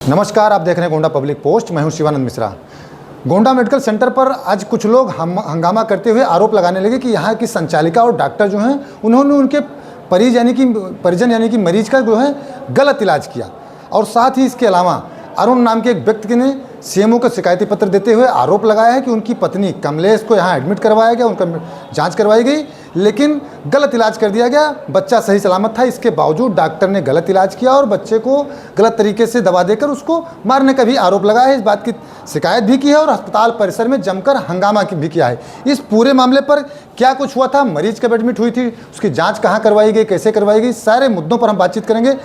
नमस्कार, आप देख रहे हैं गोंडा पब्लिक पोस्ट। मैं हूं शिवानंद मिश्रा। गोंडा मेडिकल सेंटर पर आज कुछ लोग हंगामा करते हुए आरोप लगाने लगे कि यहाँ की संचालिका और डॉक्टर जो हैं उन्होंने उनके परिजन यानी कि मरीज का जो है गलत इलाज किया। और साथ ही इसके अलावा अरुण नाम के एक व्यक्ति ने सीएमओ को शिकायती पत्र देते हुए आरोप लगाया है कि उनकी पत्नी कमलेश को यहाँ एडमिट करवाया गया, उनका जांच करवाई गई, लेकिन गलत इलाज कर दिया गया। बच्चा सही सलामत था, इसके बावजूद डॉक्टर ने गलत इलाज किया और बच्चे को गलत तरीके से दवा देकर उसको मारने का भी आरोप लगाया है। इस बात की शिकायत भी की है और अस्पताल परिसर में जमकर हंगामा भी किया है। इस पूरे मामले पर क्या कुछ हुआ था, मरीज कब एडमिट हुई थी, उसकी जाँच कहाँ करवाई गई, कैसे करवाई गई, सारे मुद्दों पर हम बातचीत करेंगे।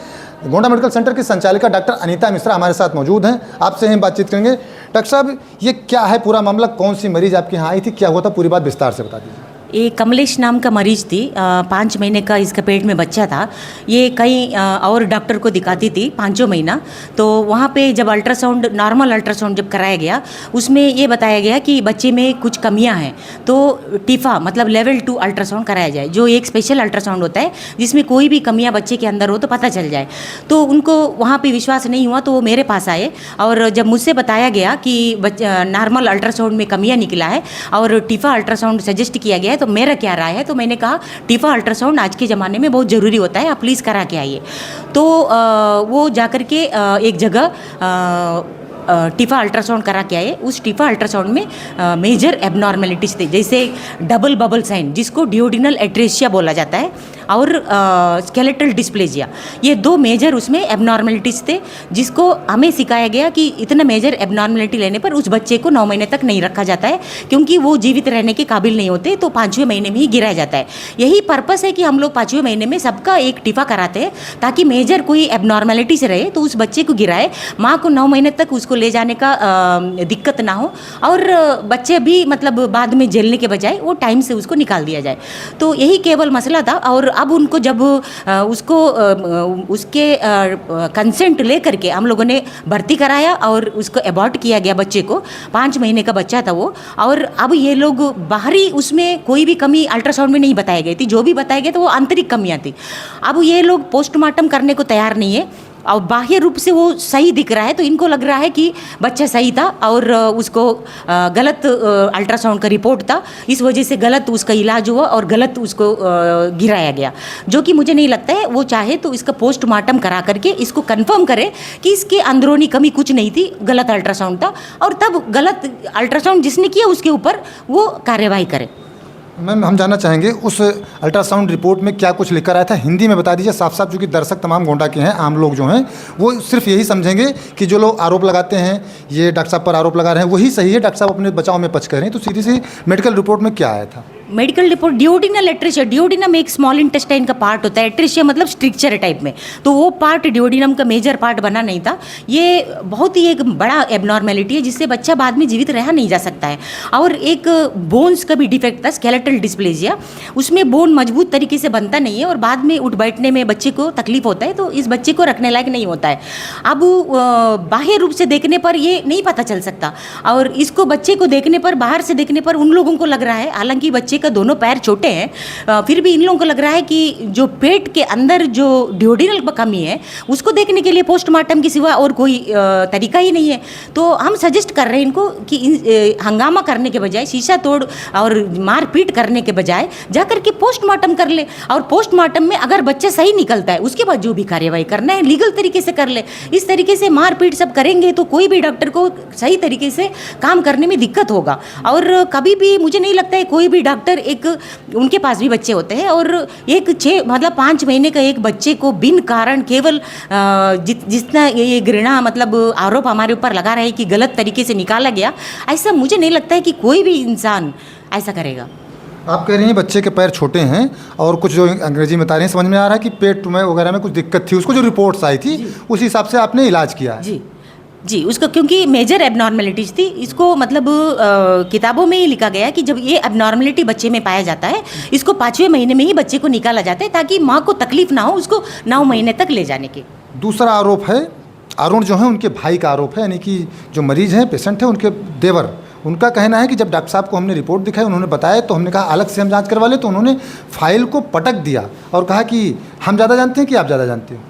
गोंडा मेडिकल सेंटर की संचालिका डॉक्टर अनीता मिश्रा हमारे साथ मौजूद हैं, आपसे हम बातचीत करेंगे। डॉक्टर साहब, ये क्या है पूरा मामला, कौन सी मरीज आपके यहाँ आई थी, क्या हुआ था, पूरी बात विस्तार से बता दीजिए। ये कमलेश नाम का मरीज थी। 5 महीने का इसका पेट में बच्चा था। ये कई और डॉक्टर को दिखाती थी 5 महीना। तो वहाँ पे जब अल्ट्रासाउंड, नॉर्मल अल्ट्रासाउंड जब कराया गया, उसमें ये बताया गया कि बच्चे में कुछ कमियां हैं, तो टीफा मतलब लेवल 2 अल्ट्रासाउंड कराया जाए, जो एक स्पेशल अल्ट्रासाउंड होता है जिसमें कोई भी कमियाँ बच्चे के अंदर हो तो पता चल जाए। तो उनको वहाँ पर विश्वास नहीं हुआ तो वो मेरे पास आए और जब मुझसे बताया गया कि नॉर्मल अल्ट्रासाउंड में कमियाँ निकला है और टीफा अल्ट्रासाउंड सजेस्ट किया गया है, तो मेरा क्या राय है, तो मैंने कहा टीफा अल्ट्रासाउंड आज के ज़माने में बहुत ज़रूरी होता है, आप प्लीज़ करा के आइए। तो वो जाकर के एक जगह टीफा अल्ट्रासाउंड करा के आए। उस टीफा अल्ट्रासाउंड में मेजर एबनॉर्मेलिटीज़ थे, जैसे डबल बबल साइन जिसको डियोडिनल एट्रेसिया बोला जाता है और स्केलेटल डिस्प्लेजिया, ये 2 मेजर उसमें एबनॉर्मेलिटीज़ थे, जिसको हमें सिखाया गया कि इतना मेजर एबनॉर्मेलिटी लेने पर उस बच्चे को 9 महीने तक नहीं रखा जाता है, क्योंकि वो जीवित रहने के काबिल नहीं होते, तो 5वें महीने में ही गिराया जाता है। यही पर्पस है कि हम लोग 5वें महीने में सबका एक टीफा कराते हैं, ताकि मेजर कोई एबनॉर्मेलिटी से रहे तो उस बच्चे को गिराए, माँ को 9 महीने तक उसको ले जाने का दिक्कत ना हो और बच्चे भी मतलब बाद में झेलने के बजाय वो टाइम से उसको निकाल दिया जाए। तो यही केवल मसला था। और अब उनको जब उसके कंसेंट ले करके हम लोगों ने भर्ती कराया और उसको अबॉर्ट किया गया बच्चे को। 5 महीने का बच्चा था वो। और अब ये लोग बाहरी उसमें कोई भी कमी अल्ट्रासाउंड में नहीं बताई गई थी, जो भी बताया गया था वो आंतरिक कमियाँ थी। अब ये लोग पोस्टमार्टम करने को तैयार नहीं है और बाह्य रूप से वो सही दिख रहा है, तो इनको लग रहा है कि बच्चा सही था और उसको गलत अल्ट्रासाउंड का रिपोर्ट था, इस वजह से गलत उसका इलाज हुआ और गलत उसको गिराया गया, जो कि मुझे नहीं लगता है। वो चाहे तो इसका पोस्टमार्टम करा करके इसको कंफर्म करे कि इसके अंदरूनी कमी कुछ नहीं थी, गलत अल्ट्रासाउंड था, और तब गलत अल्ट्रासाउंड जिसने किया उसके ऊपर वो कार्यवाही करे। मैम, हम जानना चाहेंगे उस अल्ट्रासाउंड रिपोर्ट में क्या कुछ लिखा आया था, हिंदी में बता दीजिए साफ साफ, क्योंकि दर्शक तमाम गोंडा के हैं, आम लोग जो हैं वो सिर्फ यही समझेंगे कि जो लोग आरोप लगाते हैं, ये डॉक्टर साहब पर आरोप लगा रहे हैं, वही सही है, डॉक्टर साहब अपने बचाव में पक्ष कर रहे हैं। तो सीधी सी मेडिकल रिपोर्ट में क्या आया था? मेडिकल रिपोर्ट डियोडिनल एट्रेसिया, डियोडिनम एक स्मॉल इंटेस्टाइन का पार्ट होता है, एट्रेसिया मतलब स्ट्रिक्चर टाइप में, तो वो पार्ट डियोडिनम का मेजर पार्ट बना नहीं था। ये बहुत ही एक बड़ा एबनॉर्मेलिटी है जिससे बच्चा बाद में जीवित रहा नहीं जा सकता है। और एक बोन्स का भी डिफेक्ट था, स्केलेटल डिस्प्लेजिया, उसमें बोन मजबूत तरीके से बनता नहीं है और बाद में उठ बैठने में बच्चे को तकलीफ होता है, तो इस बच्चे को रखने लायक नहीं होता है। अब बाह्य रूप से देखने पर ये नहीं पता चल सकता, और इसको बच्चे को देखने पर, बाहर से देखने पर उन लोगों को लग रहा है, हालांकि बच्चे का दोनों पैर छोटे हैं, फिर भी इन लोगों को लग रहा है कि जो पेट के अंदर जो डियोडिनल कमी है उसको देखने के लिए पोस्टमार्टम के सिवा और कोई तरीका ही नहीं है। तो हम सजेस्ट कर रहे हैं इनको कि हंगामा करने के बजाय, शीशा तोड़ और मारपीट करने के बजाय जाकर के पोस्टमार्टम कर ले, और पोस्टमार्टम में अगर बच्चा सही निकलता है उसके बाद जो भी कार्यवाही करना है लीगल तरीके से कर ले। इस तरीके से मारपीट सब करेंगे तो कोई भी डॉक्टर को सही तरीके से काम करने में दिक्कत होगा। और कभी भी मुझे नहीं लगता है कोई भी डॉक्टर, एक उनके पास भी बच्चे होते हैं, और एक 5 महीने का एक बच्चे को बिन कारण केवल जितना ये घृणा मतलब आरोप हमारे ऊपर लगा रहे हैं कि गलत तरीके से निकाला गया, ऐसा मुझे नहीं लगता है कि कोई भी इंसान ऐसा करेगा। आप कह रही हैं बच्चे के पैर छोटे हैं और कुछ जो अंग्रेजी में बता रहे हैं समझ में आ रहा है कि पेट में वगैरह में कुछ दिक्कत थी, उसको जो रिपोर्ट्स आई थी उस हिसाब से आपने इलाज किया है? जी, उसको क्योंकि मेजर एबनॉर्मेलिटीज़ थी, इसको मतलब किताबों में ही लिखा गया कि जब ये एबनॉर्मेलिटी बच्चे में पाया जाता है, इसको 5वें महीने में ही बच्चे को निकाला जाता है, ताकि माँ को तकलीफ ना हो उसको 9 महीने तक ले जाने के। दूसरा आरोप है, अरुण जो है उनके भाई का आरोप है, यानी कि जो मरीज हैं, पेशेंट है, उनके देवर, उनका कहना है कि जब डॉक्टर साहब को हमने रिपोर्ट दिखाई, उन्होंने बताया तो हमने कहा अलग से हम जांच करवा ले, तो उन्होंने फाइल को पटक दिया और कहा कि हम ज़्यादा जानते हैं कि आप ज़्यादा जानते हो।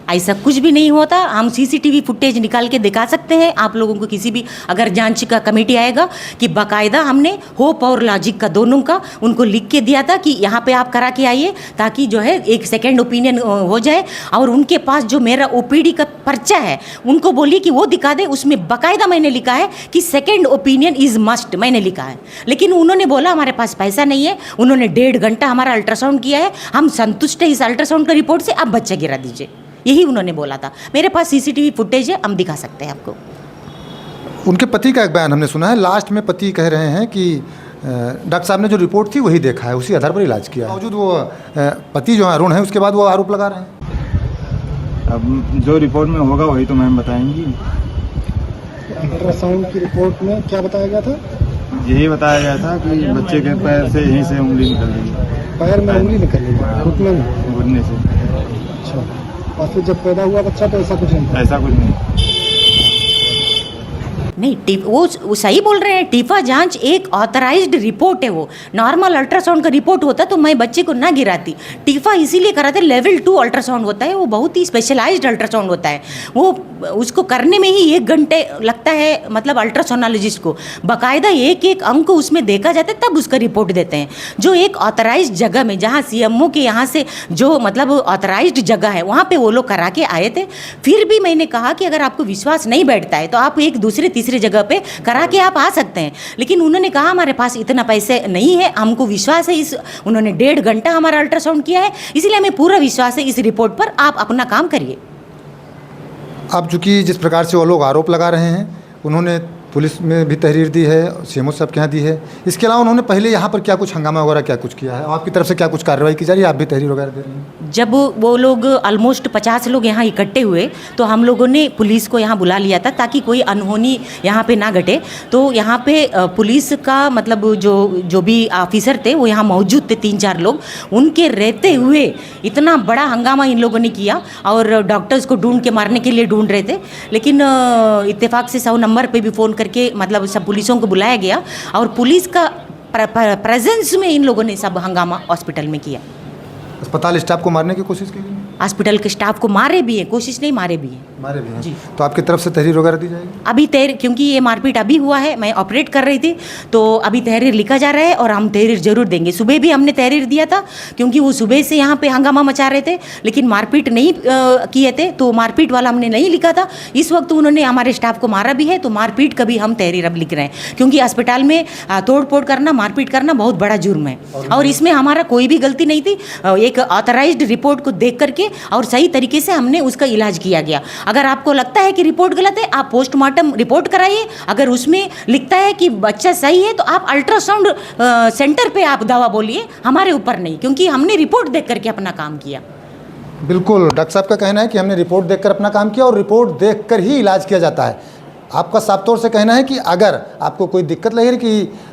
ऐसा कुछ भी नहीं होता। हम सीसीटीवी फुटेज निकाल के दिखा सकते हैं आप लोगों को, किसी भी अगर जांच का कमेटी आएगा, कि बाकायदा हमने होप और लॉजिक का दोनों का उनको लिख के दिया था कि यहाँ पे आप करा के आइए, ताकि जो है एक सेकेंड ओपिनियन हो जाए। और उनके पास जो मेरा ओपीडी का पर्चा है उनको बोलिए कि वो दिखा दे, उसमें बाकायदा मैंने लिखा है कि सेकेंड ओपिनियन इज मस्ट, मैंने लिखा है। लेकिन उन्होंने बोला हमारे पास पैसा नहीं है। उन्होंने 1.5 घंटा हमारा अल्ट्रासाउंड किया है, हम संतुष्ट है इस अल्ट्रासाउंड का रिपोर्ट से, आप बच्चा गिरा दीजिए, यही उन्होंने बोला था। मेरे पास सीसीटीवी फुटेज है, हम दिखा सकते हैं आपको। उनके पति का एक बयान हमने सुना है, लास्ट में पति कह रहे हैं कि डॉक्टर साहब ने जो रिपोर्ट थी वही देखा है, उसी आधार पर इलाज किया है। बावजूद वो पति जो अरुण है उसके बाद वो आरोप लगा रहे हैं। अब जो रिपोर्ट में होगा वही तो मैम बताएंगी। अल्ट्रासाउंड की रिपोर्ट में क्या बताया गया था? यही बताया गया था कि बच्चे के पैर से यहीं से उंगली निकल गई। पैर में उंगली निकल गई, घुटने में? घुटने से। अच्छा, और फिर जब पैदा हुआ बच्चा तो ऐसा कुछ नहीं था? ऐसा कुछ नहीं। नहीं, वो सही बोल रहे हैं। टीफा जांच एक ऑथराइज्ड रिपोर्ट है, वो नॉर्मल अल्ट्रासाउंड का रिपोर्ट होता तो मैं बच्चे को ना गिराती। टीफा इसीलिए कराते, लेवल 2 अल्ट्रासाउंड होता है, वो बहुत ही स्पेशलाइज्ड अल्ट्रासाउंड होता है। वो उसको करने में ही 1 घंटे लगता है, मतलब अल्ट्रासोनोलॉजिस्ट को बाकायदा एक एक अंक उसमें देखा जाता है, तब उसका रिपोर्ट देते हैं। जो एक ऑथराइज्ड जगह में, जहाँ सीएमओ के यहाँ से जो मतलब ऑथराइज्ड जगह है, वहाँ पे वो लोग करा के आए थे। फिर भी मैंने कहा कि अगर आपको विश्वास नहीं बैठता है तो आप एक दूसरे तीसरे जगह पे करा के आप आ सकते हैं। लेकिन उन्होंने कहा हमारे पास इतना पैसे नहीं है, हमको विश्वास है इस, उन्होंने 1.5 घंटा हमारा अल्ट्रासाउंड किया है, इसलिए हमें पूरा विश्वास है इस रिपोर्ट पर, आप अपना काम करिए। अब चूँकि जिस प्रकार से वो लोग आरोप लगा रहे हैं, उन्होंने पुलिस में भी तहरीर दी है, सीएमओ साहब के यहाँ दी है। इसके अलावा उन्होंने पहले यहाँ पर क्या कुछ हंगामा वगैरह क्या कुछ किया है? आपकी तरफ से क्या कुछ कार्रवाई की जा रही है? आप भी तहरीर वगैरह दे रही हैं? जब वो लोग ऑलमोस्ट 50 लोग यहाँ इकट्ठे हुए तो हम लोगों ने पुलिस को यहाँ बुला लिया था, ताकि कोई अनहोनी यहाँ पे ना घटे। तो यहाँ पे पुलिस का मतलब जो भी ऑफिसर थे वो यहाँ मौजूद थे, 3-4 लोग। उनके रहते हुए इतना बड़ा हंगामा इन लोगों ने किया, और डॉक्टर्स को ढूंढ के मारने के लिए ढूंढ रहे थे। लेकिन इत्तेफाक से 100 नंबर पे भी फ़ोन करके मतलब सब पुलिसों को बुलाया गया, और पुलिस का प्रेजेंस में इन लोगों ने सब हंगामा हॉस्पिटल में किया। अस्पताल स्टाफ को मारने की कोशिश की गई? हॉस्पिटल के स्टाफ को मारे भी हैं, कोशिश नहीं मारे भी हैं। मारे भी हैं जी। तो आपकी तरफ से तहरीर वगैरह दी जाएगी? अभी क्योंकि ये मारपीट अभी हुआ है, मैं ऑपरेट कर रही थी, तो अभी तहरीर लिखा जा रहा है और हम तहरीर जरूर देंगे। सुबह भी हमने तहरीर दिया था, क्योंकि वो सुबह से यहाँ पे हंगामा मचा रहे थे, लेकिन मारपीट नहीं किए थे, तो मारपीट वाला हमने नहीं लिखा था। इस वक्त उन्होंने हमारे स्टाफ को मारा भी है, तो मारपीट का भी हम तहरीर अब लिख रहे हैं, क्योंकि अस्पताल में तोड़ फोड़ करना, मारपीट करना बहुत बड़ा जुर्म है, और इसमें हमारा कोई भी गलती नहीं थी। एक ऑथराइज्ड रिपोर्ट को देख करके और सही तरीके से हमने उसका इलाज किया गया। अगर आपको लगता है कि रिपोर्ट गलत है, आप पोस्टमार्टम रिपोर्ट कराइए। अगर उसमें लिखता है कि बच्चा सही है, तो आप अल्ट्रासाउंड सेंटर पे आप दवा बोलिए, हमारे ऊपर नहीं, क्योंकि हमने रिपोर्ट देख करके अपना काम किया। बिल्कुल, डॉक्टर साहब का कहना है कि हमने रिपोर्ट देखकर अपना काम किया, और रिपोर्ट देखकर ही इलाज किया जाता है। आपका साफ तौर से कहना है कि अगर आपको कोई दिक्कत लगे कि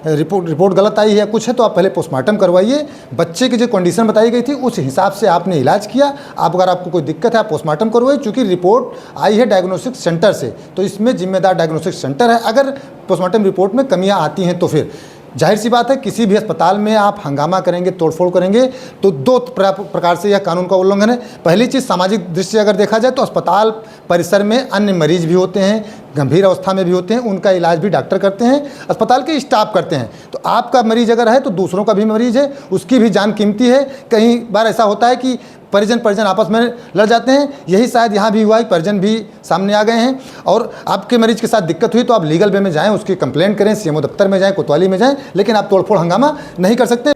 रिपोर्ट गलत आई है या कुछ है, तो आप पहले पोस्टमार्टम करवाइए। बच्चे की जो कंडीशन बताई गई थी उस हिसाब से आपने इलाज किया। अगर आपको कोई दिक्कत है, आप पोस्टमार्टम करवाइए। चूँकि रिपोर्ट आई है डायग्नोस्टिक सेंटर से, तो इसमें जिम्मेदार डायग्नोस्टिक सेंटर है। अगर पोस्टमार्टम रिपोर्ट में कमियाँ आती हैं तो फिर जाहिर सी बात है, किसी भी अस्पताल में आप हंगामा करेंगे, तोड़फोड़ करेंगे, तो 2 प्रकार से यह कानून का उल्लंघन है। पहली चीज़, सामाजिक दृष्टि से अगर देखा जाए तो अस्पताल परिसर में अन्य मरीज भी होते हैं, गंभीर अवस्था में भी होते हैं, उनका इलाज भी डॉक्टर करते हैं, अस्पताल के स्टाफ करते हैं। तो आपका मरीज अगर है तो दूसरों का भी मरीज है, उसकी भी जान कीमती है। कई बार ऐसा होता है कि परिजन आपस में लड़ जाते हैं, यही शायद यहाँ भी हुआ है, परिजन भी सामने आ गए हैं। और आपके मरीज के साथ दिक्कत हुई तो आप लीगल वे में जाएं, उसकी कंप्लेंट करें, सीएमओ दफ्तर में जाएं, कोतवाली में जाएं, लेकिन आप तोड़फोड़ हंगामा नहीं कर सकते।